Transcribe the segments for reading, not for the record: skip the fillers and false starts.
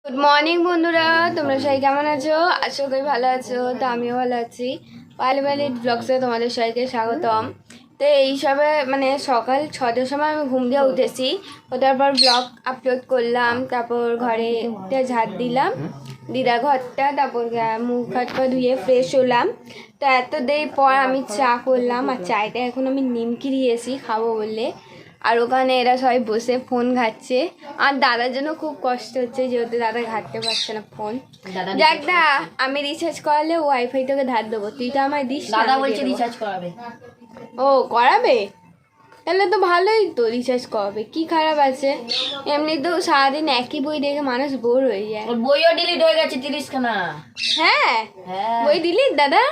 Good morning বন্ধুরা, তোমরা সবাই কেমন আছো? আশা করি ভালো আছো। তো আমিও ভালো আছি। পাইলি ব্লগসে তোমাদের সবাইকে স্বাগতম। তো এইসবে মানে সকাল 6টার সময় আমি ঘুম দিয়ে উঠেছি, ওটার পর ব্লগ আপলোড করলাম, তারপর ঘরে ঝাড় দিলাম দিদার ঘরটা, তারপর মুখ হাত পা ধুয়ে ফ্রেশ হলাম। তো এত দেরি পর আমি চা করলাম, আর চায়টা এখন আমি নিমকি দিয়েছি খাবো বলে। আর ওখানে এরা সবাই বসে ফোন ঘাটছে, আর দাদার জন্য খুব কষ্ট হচ্ছে যেহেতু দাদা ঘাটতে পারছে না ফোন। যাক দা, আমি রিচার্জ করালে ওয়াইফাই তোকে ধার দেবো, তুই তো আমায় দিস। দাদা বলছে রিচার্জ করাবে। ও করাবে? তাহলে তো ভালোই তো, রিচার্জ করাবে, কি খারাপ আছে? এমনি তো সারাদিন একই বই দেখে মানুষ বোর হয়ে যায়। বইও ডিলিট হয়ে গেছে 30 খানা। হ্যাঁ, বই ডিলিট দাদা?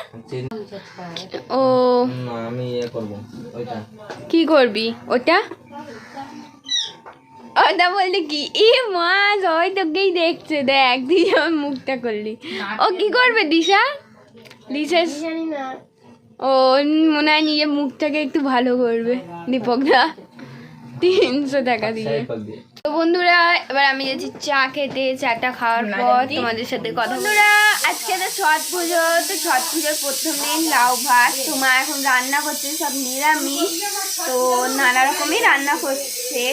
ও আমি করব ওইটা। কি করবি ওটা? ওটা বললি কি? ই মা, সবাই তোকেই দেখছে, দেখ তুই আমার মুখটা করলি। ও কি করবে দিশা? রিচার্জ জানি না। ও মনে হয় নিজের মুখটাকে একটু ভালো করবে দীপকদা, 300 টাকা দিয়ে। তো বন্ধুরা, এবার আমি যাচ্ছি চা খেতে। চাটা খাওয়ার পর তোমাদের সাথে কথা। বন্ধুরা, আজকে তো ছট পুজো, তো ছট পুজোর প্রথম দিন লাউ ভাত। তোমার এখন রান্না করছে সব নিরামিষ, তো নানা রকমই রান্না করছে।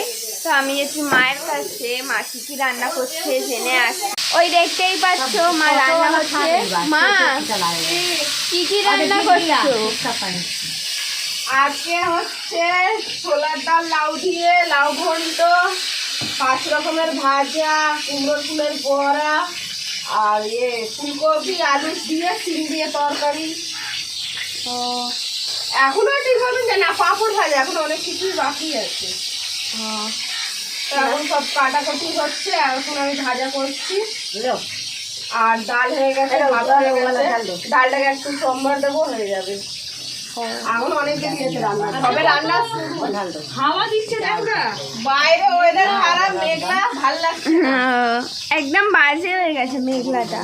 তো আমি যাচ্ছি মায়ের কাছে, মা কি কি রান্না করছে জেনে আসছি। ওই দেখতেই পাচ্ছ মা রান্না করছে। মা কি কি রান্না করছো? আজকে হচ্ছে ছোলার ডাল লাউ দিয়ে লাউ ঘন্ট, 5 রকমের ভাজা, কুমড়োর ফুলের বড়া, আর ফুলকপি আলু দিয়ে সিম দিয়ে তরকারি। তো এখনো ঠিক বলবেন যে না, পাঁপড় ভাজা, এখন অনেক কিছুই বাকি আছে। তো এখন সব কাটাকাটি হচ্ছে, আর এখন আমি ভাজা করছি। আর ডাল হয়ে গেছে, ভাত হয়ে গেছে, ডালটাকে একটু সোমবার দেবো, হয়ে যাবে। এখন অনেক দেরি আছে রান্না, তবে রান্না হাওয়া দিচ্ছে দেখ না, বাইরে ওয়েদার খারাপ, মেঘলা, ভাল লাগছে না। একদম বাজে হয়ে গেছে মেঘলাটা।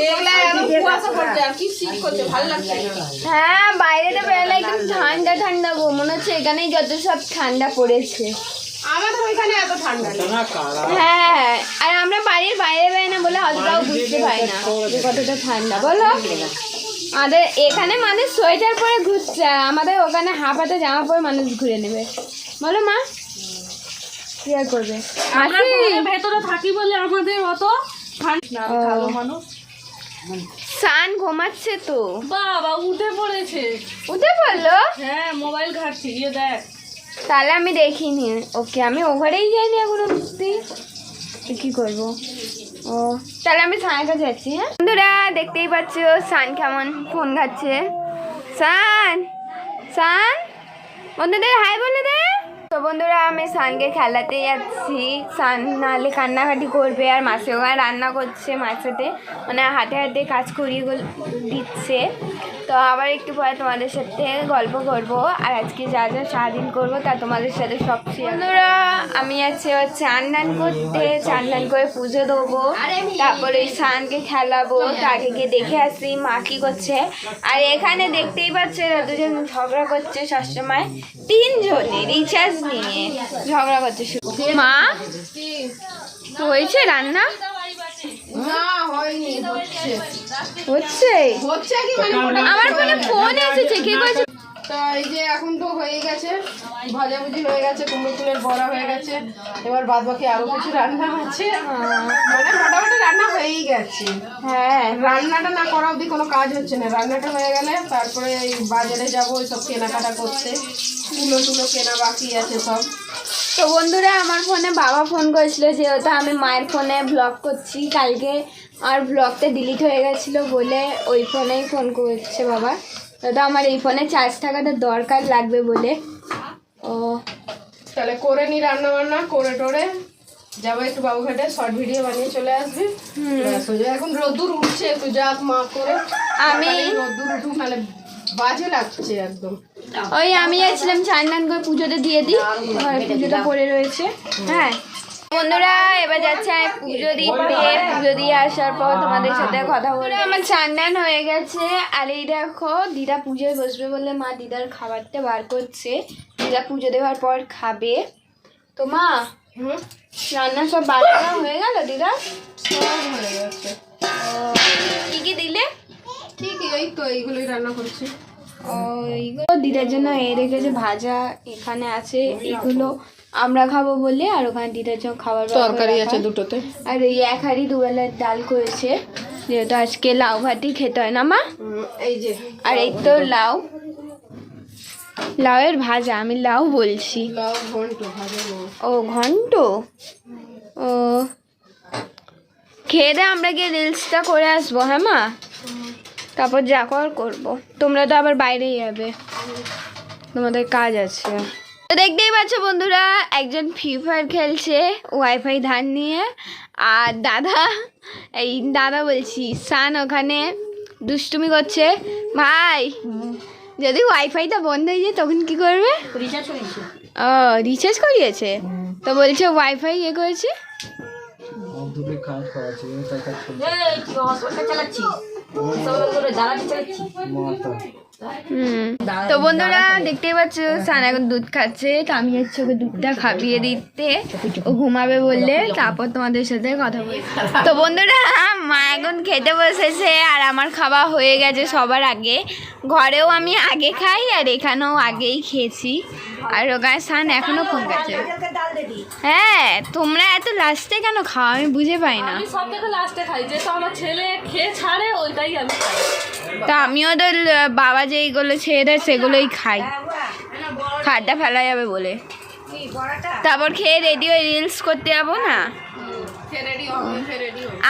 মেঘলা এখন কুয়াশা পড়ছে, আর কি শীত করছে, ভাল লাগছে না। হ্যাঁ, বাইরেটা বেরোলে একদম ঠান্ডা ঠান্ডা গো, মনে হচ্ছে এখানেই যত সব ঠান্ডা পড়েছে। আমাদের ওইখানে এত ঠান্ডা নেই। হ্যাঁ, আর আমরা বাড়ির বাইরে বেরোই না বলে অতটাও বুঝতে পারি না যে কতটা ঠান্ডা। বলো, আমাদের এখানে মানুষ সোয়েটার পরে ঘুরছে, আমাদের ওখানে হাফাতে জামা পরে মানুষ ঘুরে নেবে। বলো মা, কি আর করবে? ভেতরে থাকি বলে আমাদের অত সান ঘুমাচ্ছে তো। বাবা উঠে পড়েছে। উঠে পড়লো? হ্যাঁ, মোবাইল ঘাটছি, গিয়ে দেখ। তাহলে আমি দেখিনি ওকে, আমি ওভারেই যাইনি এখন অবধি, কি করবো? ও তাহলে আমি সানের কাছে যাচ্ছি। হ্যাঁ বন্ধুরা, দেখতেই পাচ্ছ সান কেমন ফোন ঘাটছে। সান, সান বন্ধুদের হাই বলে দে। তো বন্ধুরা, আমি সানকে খেলাতে যাচ্ছি। সান নাহলে কান্নাকাটি করবে, আর মাসে ওখানে রান্না করছে মায়ের সাথে, মানে হাতে হাতে কাজ করিয়ে দিচ্ছে। তো আবার একটু পরে তোমাদের সাথে গল্প করব, আর আজকে যা যা সারাদিন করবো তা তোমাদের সাথে সব শেয়ার। বন্ধুরা, আমি আছি চান টান করতে, চান টান করে পুজো দেবো, তারপরে সানকে খেলাবো। তাকে গিয়ে দেখে আসি মা কী করছে। আর এখানে দেখতেই পাচ্ছে দুজন ঝগড়া করছে, সবসময় 3 জনে রিচার্জ নিয়ে ঝগড়া করছে। মা হয়েছে রান্না? না হয়নি, হচ্ছে হচ্ছে হচ্ছে কি মানে আমার ফোনে ফোন এসেছে, কি করেছে? তো এই যে এখন তো হয়ে গেছে, ভাজাভুজি হয়ে গেছে, কুমড়ো ফুলের বড়া হয়ে গেছে, এবার বাদ বাকি আরো কিছু রান্না আছে, মানে মোটামুটি রান্না হয়েই গেছে। হ্যাঁ, রান্নাটা না করা অবধি কোনো কাজ হচ্ছে না, রান্নাটা হয়ে গেলে তারপরে এই বাজারে যাবো সব কেনাকাটা করতে, তুলো কেনা বাকি আছে সব। তো বন্ধুরা, আমার ফোনে বাবা ফোন করেছিল, যেহেতু আমি মায়ের ফোনে ব্লগ করছি কালকে, আর ব্লগটা ডিলিট হয়ে গেছিলো বলে ওই ফোনেই ফোন করছে বাবা। তো আমার এই ফোনে চার্জ থাকাটা দরকার লাগবে বলে। ও তাহলে করে নি, রান্না বান্না করে টোরে যাবো একটু বাবুঘাটে, শর্ট ভিডিও বানিয়ে চলে আসবি। এখন রোদ্দুর উঠছে, একটু যাক মা করে, আমি রোদ্দুর উঠুক, নাহলে বাজে লাগছে একদম। ওই আমি যাচ্ছিলাম চান টান করে পুজোটা দিয়ে দিই, ঘরে পুজোটা পড়ে রয়েছে। হ্যাঁ বন্ধুরা, এবার যাচ্ছে আমি পুজো দিতে। পুজো দিয়ে আসার পর তোমাদের সাথে কথা বলে। আমার চান টান হয়ে গেছে, আর এই দেখো দিদা পুজোয় বসবে বলে মা দিদার খাবারটা বার করছে। দিদা পুজো দেওয়ার পর খাবে। তো মা, রান্না সব বাড়ানো হয়ে গেল? দিদা সব হয়ে গেছে। কি কি দিলে? ঠিকই, এই তো এইগুলোই রান্না করছি। ও এইগুলো দিদার জন্য এ রেখেছে ভাজা, এখানে আছে এগুলো আমরা খাবো বলে, আর ওখানে দিদার জন্য খাবার তরকারি আছে দুটোতে। আর এই এক হাঁড়ি দুবেলার ডাল করেছে, যেহেতু আজকে লাউ ভাতই খেতে হয় না মা। এই যে আর এই তো লাউ, লাউয়ের ভাজা, আমি লাউ বলছি। লাউ ঘন্ট ভাজা লাউ। ও ঘন্ট। ও খেয়ে দে, আমরা গিয়ে রিলসটা করে আসবো। হ্যাঁ মা, তারপর যা কর করবো। তোমরা তো আবার বাইরেই যাবে, তোমাদের কাজ আছে। তো দেখতেই পাচ্ছ বন্ধুরা, একজন ফ্রি ফায়ার খেলছে ওয়াইফাই ধার নিয়ে, আর দাদা বলছি সান ওখানে দুষ্টুমি করছে। ভাই যদি ওয়াইফাইটা বন্ধ হয়ে যায় তখন কি করবে? রিচার্জ করেছি। ও রিচার্জ করিয়েছে, তো বলছে ওয়াইফাই ইয়ে করেছে। দুটো কাজ করা আছে, তাই কাজ করছি। এই তুই হসপিটাল চালাচ্ছিস? দাঁড়াতে চালাচ্ছিস? মাথা তো বন্ধুরা দেখতেই পাচ্ছ সান এখন দুধ খাচ্ছে, তো আমি হচ্ছে ওকে দুধটা খাইয়ে দিতে, ও ঘুমাবে বললে, তারপর তোমাদের সাথে কথা বলি। তো বন্ধুরা মা এখন খেতে বসেছে, আর আমার খাওয়া হয়ে গেছে সবার আগে। ঘরেও আমি আগে খাই, আর এখানেও আগেই খেয়েছি। আর ওখানে সান এখনো ফোন খাচ্ছে। হ্যাঁ, তোমরা এত লাস্টে কেন খাও আমি বুঝে পাই না। আমি সব থেকে লাস্টে খাই, যেটা আমার ছেলে খেয়ে ছাড়ে ওইটাই আমি খাই। তা আমিও তো বাবা যেইগুলো ছেড়ে দেয় সেগুলোই খাই, খাটটা ফেলা যাবে বলে। তারপর খেয়ে রেডি হয়ে রিলস করতে যাবো না।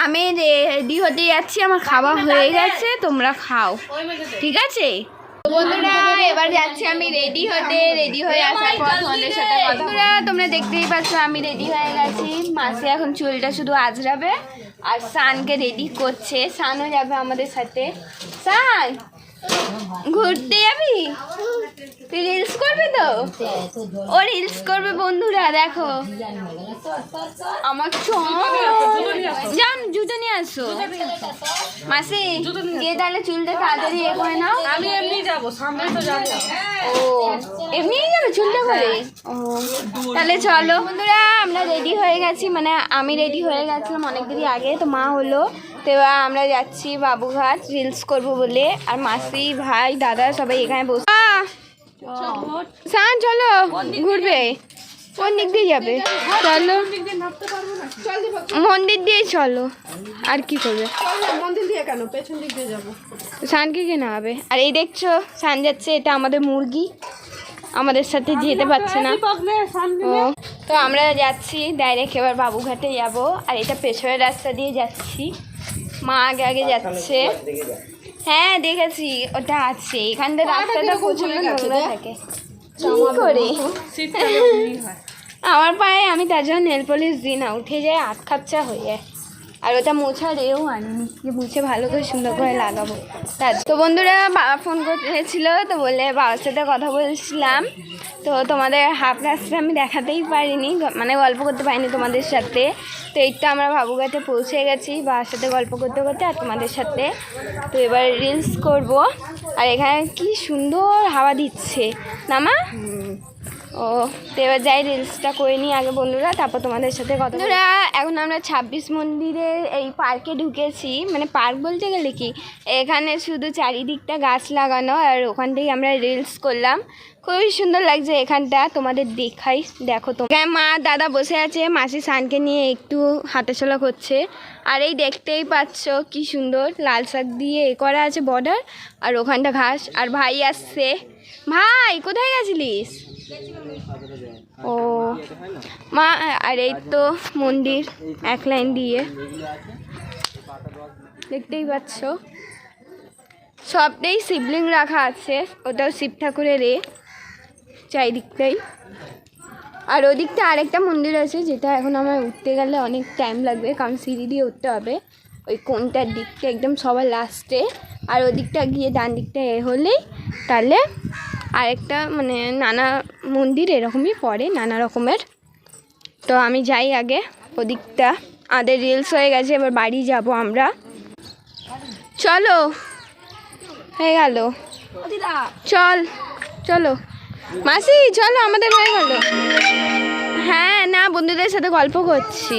আমি রেডি হতে যাচ্ছি, আমার খাওয়া হয়ে গেছে, তোমরা খাও, ঠিক আছে? বন্ধুরা এবার যাচ্ছি আমি রেডি হতে, রেডি হয়ে আসার পর তোমাদের সাথে কথা। বন্ধুরা তোমরা দেখতেই পাচ্ছ আমি রেডি হয়ে গেছি। মাসি এখন চুলটা শুধু আঁচড়াবে, আর সানকে রেডি করছে। সানও যাবে আমাদের সাথে। সান ঘুরতে যাবি? তুই রিলস করবি তো? ও রিলস করবে বন্ধুরা, দেখো আমার যান জুতো নিয়ে আসো। মাসি গিয়ে তাহলে চুলটা তাড়াতাড়ি এ করে নাও। আমি এমনি যাবো, সামনে তো যাবো। ও এমনিই যাবে চুলটা করে? ও তাহলে চলো বন্ধুরা, আমরা রেডি হয়ে গেছি, মানে আমি রেডি হয়ে গেছিলাম অনেক দেরি আগে, তো মা হলো। তো এবার আমরা যাচ্ছি বাবুঘাট রিলস করবো বলে, আর মাসি ভাই দাদা সবাই এখানে বসে। সান চলো ঘুরবে, কোন দিক দিয়ে যাবে? চলো মন্দির দিয়ে চলো, আর কি করবে? মন্দির দিয়ে কেন, পেছন দিক দিয়ে যাবো। সানকে কেনা হবে। আর এই দেখছো সান যাচ্ছে, এটা আমাদের মুরগি, আমাদের সাথে যেতে পারছে না। ও তো আমরা যাচ্ছি ডাইরেক্ট এবার বাবুঘাটে যাব, আর এটা পেছনের রাস্তা দিয়ে যাচ্ছি। মা আগে আগে যাচ্ছে। হ্যাঁ দেখেছি, ওটা আছে এখানটা, রাস্তাটা প্রচুর নোংরা থাকে। কি করে আমার পায়ে, আমি তার জন্য নেল পলিশ দিই না, উঠে যায়, আট খাপচা হয়ে যায়। আর ওটা মোছার এও আনিনি যে মুছে ভালো করে সুন্দর করে লাগাবো। তো বন্ধুরা বাবা ফোন করেছিল, তো বলে বাবার সাথে কথা বলছিলাম। তো তোমাদের হাফ রাস্তা আমি দেখাতেই পারিনি, মানে গল্প করতে পারিনি তোমাদের সাথে। তো এই তো আমরা বাবুঘাটে পৌঁছে গেছি বাবার সাথে গল্প করতে করতে আর তোমাদের সাথে। তো এবার রিলস করব, আর এখানে কি সুন্দর হাওয়া দিচ্ছে না মা? ও তো এবার যাই রিলসটা করে নিই আগে বন্ধুরা, তারপর তোমাদের সাথে কথা। বন্ধুরা এখন আমরা 26 মন্দিরের এই পার্কে ঢুকেছি, মানে পার্ক বলতে গেলে কি, এখানে শুধু চারিদিকটা গাছ লাগানো, আর ওখান থেকেই আমরা রিলস করলাম। খুবই সুন্দর লাগছে এখানটা, তোমাদের দেখাই। দেখো তো মা দাদা বসে আছে, মাসি সানকে নিয়ে একটু হাঁটাচলা করছে। আর এই দেখতেই পাচ্ছ কি সুন্দর লাল শাক দিয়ে এ করা আছে বর্ডার, আর ওখানটা ঘাস। আর ভাই আসছে। ভাই কোথায় গেছিলিস? ও মা, আর এই তো মন্দির এক লাইন দিয়ে দেখতেই পাচ্ছ, সবটাই শিবলিঙ্গ রাখা আছে, ওটাও শিব ঠাকুরের চারিদিকটাই। আর ওদিকটা আরেকটা মন্দির আছে, যেটা এখন আমার উঠতে গেলে অনেক টাইম লাগবে, কারণ সিঁড়ি দিয়ে উঠতে হবে ওই কোনটার দিকটা একদম সবার লাস্টে। আর ওদিকটা গিয়ে ডান দিকটা হলেই তাহলে আরেকটা মানে নানা মন্দির এরকমই পড়ে নানা রকমের। তো আমি যাই আগে ওদিকটা, আমাদের রিলস হয়ে গেছে, এবার বাড়ি যাব আমরা। চলো হয়ে গেল, চল চলো মাসি চলো, আমাদের হয়ে গেল। হ্যাঁ না বন্ধুদের সাথে গল্প করছি,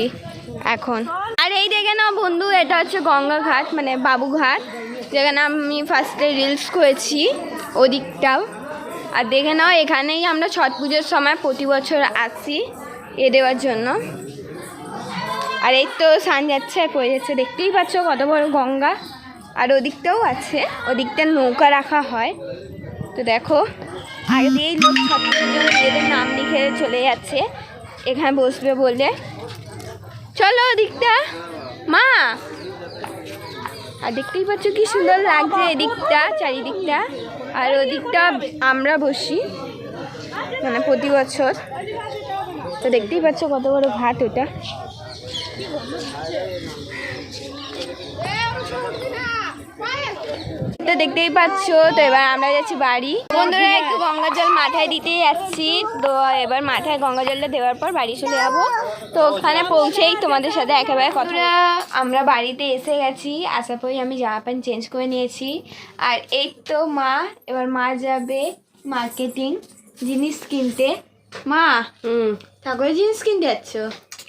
এখন। আর এই দেখে নাও বন্ধু, এটা হচ্ছে গঙ্গা ঘাট মানে বাবুঘাট, যেখানে আমি ফার্স্টে রিলস করেছি ওদিকটাও। আর দেখে নাও এখানেই আমরা ছট পুজোর সময় প্রতি বছর আসি এ দেওয়ার জন্য। আর এই তো সান যাচ্ছে আর পড়ে যাচ্ছে, দেখতেই পাচ্ছ কত বড় গঙ্গা। আর ওদিকটাও আছে, ওদিকটা নৌকা রাখা হয়। তো দেখো আগে দিয়েই লোক ছট পুজোর জন্য নিজেদের নাম লিখে চলে যাচ্ছে এখানে বসবে বলে। চলো ওদিকটা মা। আর দেখতেই পাচ্ছ কি সুন্দর লাগছে এদিকটা চারিদিকটা। আর ওদিকটা আমরা বসি মানে প্রতি বছর। তো দেখতেই পাচ্ছ কত বড় ঘাট ওটা। তো দেখতেই পাচ্ছ। তো এবার আমরা যাচ্ছি বাড়ি। বন্ধুরা একটু গঙ্গা জল মাথায় দিতে যাচ্ছি। তো এবার মাথায় গঙ্গা জলটা দেওয়ার পর বাড়ি চলে যাবো। তো ওখানে পৌঁছেই তোমাদের সাথে একেবারে কথা। আমরা বাড়িতে এসে গেছি, আসার পরে আমি জামা প্যান্ট চেঞ্জ করে নিয়েছি। আর এই তো মা, এবার মা যাবে মার্কেটিং জিনিস কিনতে। মা ঠাকুরের জিনিস কিনতে যাচ্ছ?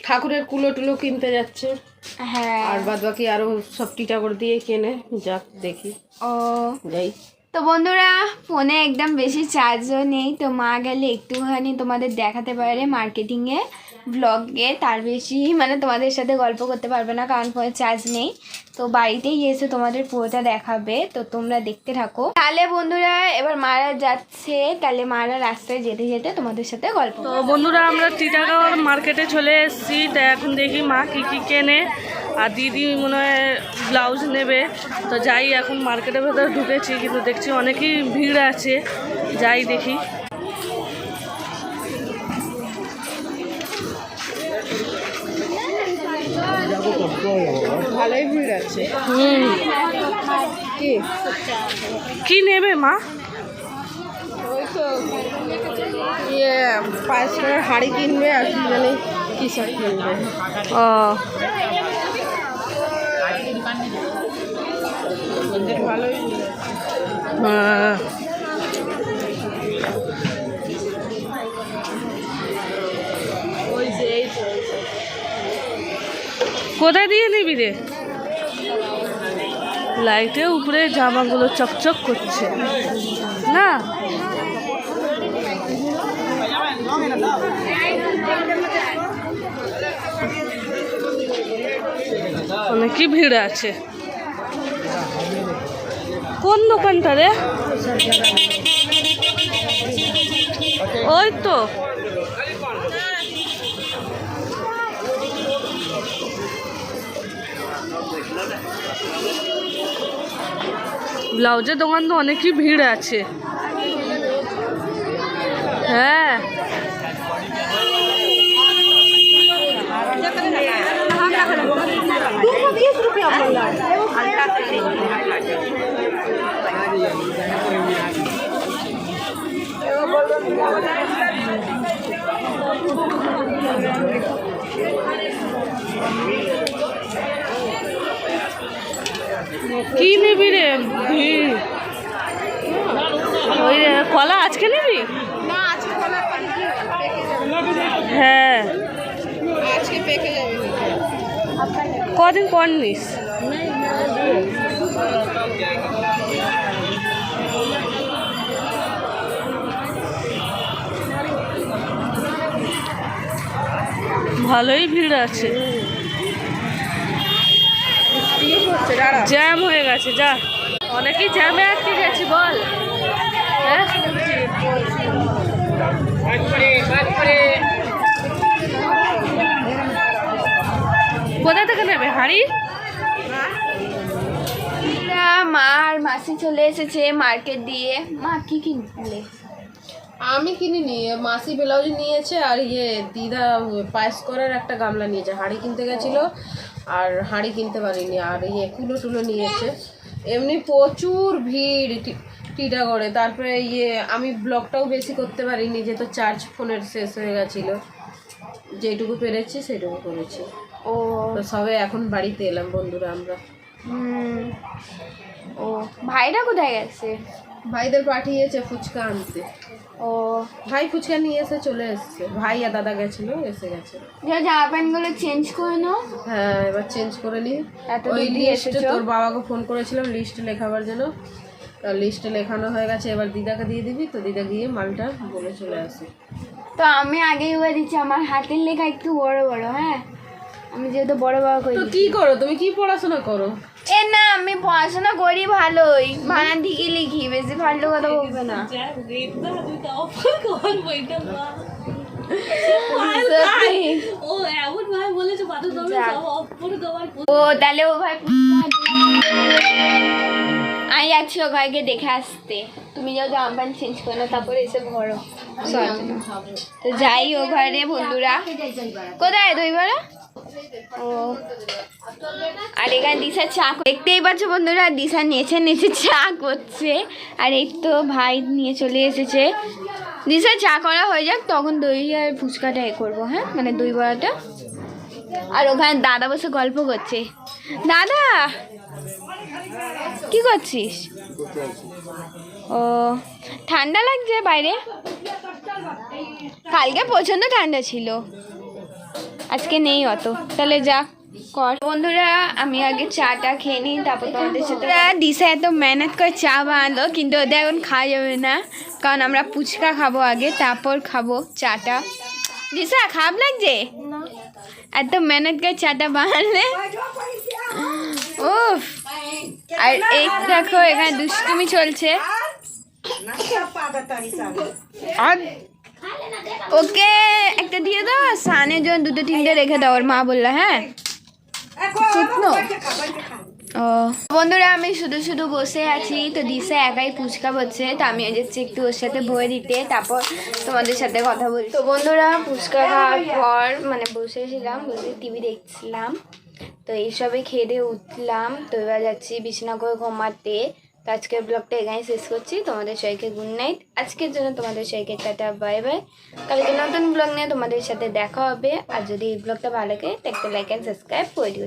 ঠাকুরের কুলো টুলো কিনতে যাচ্ছে। হ্যাঁ। আর বাদ বাকি আরো সব টিটাগড় দিয়ে কেনে, যাক দেখি। ও যাই। তো বন্ধুরা ফোনে একদম বেশি চার্জও নেই, তো মা গেলে একটুখানি তোমাদের দেখাতে পারে মার্কেটিংয়ে ব্লগে, তার বেশি মানে তোমাদের সাথে গল্প করতে পারবে না কারণ ফোনে চার্জ নেই। তো বাড়িতেই এসে তোমাদের পুরোটা দেখাবে, তো তোমরা দেখতে থাকো। তাহলে বন্ধুরা এবার মারা যাচ্ছে, তাহলে মারা রাস্তায় যেতে যেতে তোমাদের সাথে গল্প। তো বন্ধুরা আমরা টিটাগড় মার্কেটে চলে এসেছি। তো এখন দেখি মা কী কী কেনে। আর দিদি মনে হয় ব্লাউজ নেবে। তো যাই, এখন মার্কেটের ভেতরে ঢুকেছি কিন্তু দেখছি অনেকই ভিড় আছে, যাই দেখি। ভালোই ভিড় আছে। কি নেবে মা? ওই তো ইয়ে 5 টাকার হাঁড়ি কিনবে আর কি জানি কি সব কিনবে। ও ভালোই হ্যাঁ। ওই যে এই তো কোথায় দিয়ে নিবি রে? লাইটের উপরে জামাগুলো চকচক করছে না? অনেকই ভিড় আছে। কোন দোকানটা রে? ওই তো ব্লাউজের দোকান তো অনেকই ভিড় আছে। হ্যাঁ কি নিবি রে? ভিড়। ওই রে কলা আজকে নিবি? হ্যাঁ আজকে পেকে যাবে। কদিন পর নিস। ভালোই ভিড় আছে, জ্যাম হয়ে গেছে। যা অনেকেই জ্যামে আটকে গেছি বল। হ্যাঁ কোথা থেকে নেবে হাঁড়ি? মা আর মাসি চলে এসেছে মার্কেট দিয়ে। মা কি কিনলে? আমি কিনিনি, মাসি ব্লাউজ নিয়েছে আর ইয়ে দিদা পায়েস করার একটা গামলা নিয়েছে। হাঁড়ি কিনতে গেছিল আর হাঁড়ি কিনতে পারিনি। আর ইয়ে কুলো টুলো নিয়েছে। এমনি প্রচুর ভিড় টিটাগড়ে। তারপরে ইয়ে আমি ব্লগটাও বেশি করতে পারিনি, যেহেতু চার্জ ফোনের শেষ হয়ে গেছিলো। যেটুকু পেরেছি সেটুকু করেছি। ও তো সবে এখন বাড়িতে এলাম বন্ধুরা আমরা। ও ভাইরা কোথায় গেছে? ভাইদের পাঠিয়েছে ফুচকা আনতে। ও ভাই ফুচকা নিয়ে এসে চলে এসছে, ভাই আর দাদা গেছিল, এসে গেছে। জামা প্যান্টগুলো চেঞ্জ করে নাও। হ্যাঁ এবার চেঞ্জ করে নি। এত ওই দূর দিয়ে লিস্টে এসেছো। তোর বাবাকে ফোন করেছিলাম লিস্ট লেখাবার জন্য, তার লিস্টে লেখানো হয়ে গেছে, এবার দিদাকে দিয়ে দিবি, তো দিদা গিয়ে মালটা বলে চলে আসে। তো আমি আগেই বলে দিচ্ছি আমার হাতের লেখা একটু বড় বড়, হ্যাঁ আমি যেহেতু বড় বড় করি। তো কি করো তুমি, কি পড়াশোনা করো? এ না আমি পড়াশোনা করি ভালোই, বানান ঠিকই লিখি, বেশি ফালতু কথা বলবে না। সত্যি। ও তাহলে ও ভাই আমি যাচ্ছি ও ভাইকে দেখে আসতে, তুমি যাও জামা প্যান্ট চেঞ্জ করো না, তারপরে এসে ভরো। তো যাই ও ঘরে বন্ধুরা। কোথায় দই বড়া? ও আর এখানে দিশা চা দেখতেই পাচ্ছ বন্ধুরা, দিশা নিচে চা করছে। আর এই তো ভাই নিয়ে চলে এসেছে। দিশা চা করা হয়ে যাক, তখন দই আর ফুচকাটা এ করবো, হ্যাঁ মানে দই বড়াটা। আর ওখানে দাদা বসে গল্প করছে। দাদা কি করছিস? ও ঠান্ডা লাগছে বাইরে? কালকে প্রচন্ড ঠান্ডা ছিল, আজকে নেই অত। তাহলে যা কর। বন্ধুরা আমি আগে চাটা খেয়ে নিই, তারপর তোমাদের সাথে। দিশা এত মেহনত করে চা বানালো, কিন্তু ওদের এখন খাওয়া যাবে না, কারণ আমরা ফুচকা খাবো আগে, তারপর খাবো চাটা। দিশা খারাপ লাগছে? এত মেহনত করে চাটা বানালে। উফ। আর এই দেখো এখানে দুষ্টুমি চলছে। আর ওকে একটা দিয়ে দাও, সানের জন্য দুটো তিনটে রেখে দাও, ওর মা বললো। হ্যাঁ শুকনো। ও বন্ধুরা আমি শুধু বসে আছি, তো দিশা একাই ফুচকা বলছে, তো আমি যাচ্ছি একটু ওর সাথে বয়ে দিতে, তারপর তোমাদের সাথে কথা বলি। তো বন্ধুরা ফুচকা খাওয়ার পর মানে বসেছিলাম, বসে টিভি দেখছিলাম, তো এইসবে খেয়ে দিয়ে উঠলাম। তো এবার যাচ্ছি বিছানা করে ঘুমাতে। তো আজকের ব্লগটা এখানেই শেষ করছি। তোমাদের সবাইকে গুড নাইট। আজকের জন্য তোমাদের সবাইকে টাটা বাই বাই। কালকে নতুন ব্লগ নিয়ে তোমাদের সাথে দেখা হবে। আর যদি এই ব্লগটা ভালো লাগে তো একটা লাইক অ্যান্ড সাবস্ক্রাইব করে দিও।